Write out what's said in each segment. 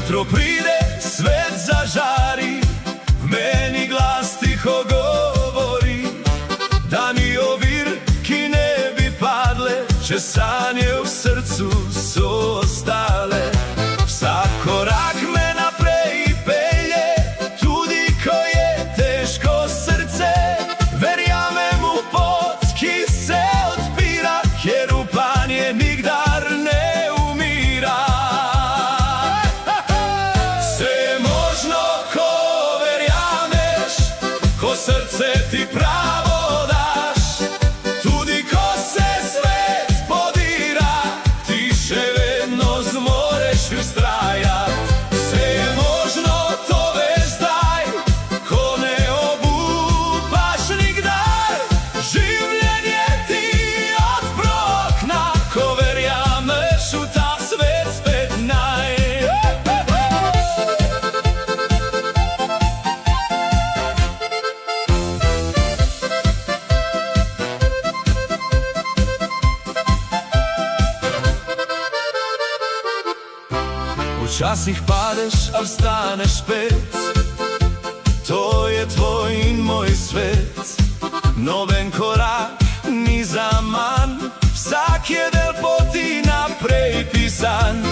jutro pride, svet zažari, v meni glas tiho govori, da ni ovir, ki ne bi padle, če sanje v srcu so ostale. Vsak korak me naprej pelje, tudi ko je težko srce, verjamem v pot, ki se odpira, kjer upanje nikdar ne umira. Vse je možno, ko verjameš, ko srce ti pravo daš, tudi ko se svet podira, ti še vedno zmoreš vztrajati. Vse je možno, to veš zdaj, ko ne obupaš nikdar, življenje ti odpre okna, ko verjameš v ta svet spet naj. Včasih padeš, a vstaneš spet, to je tvoj in moj svet. Noben korak ni zaman, vsak je del poti naprej pisan.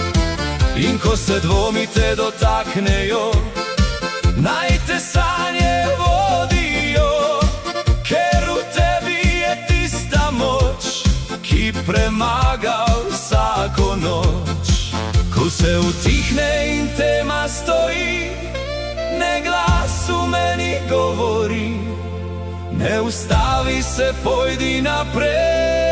In ko se dvomi te dotaknejo, naj te sanje vodijo, ker v tebi je tista moč, ki premaga vsako noč. Ko se utihne in tema stoji, ne glas v meni govori, ne ustavi se, pojdi naprej.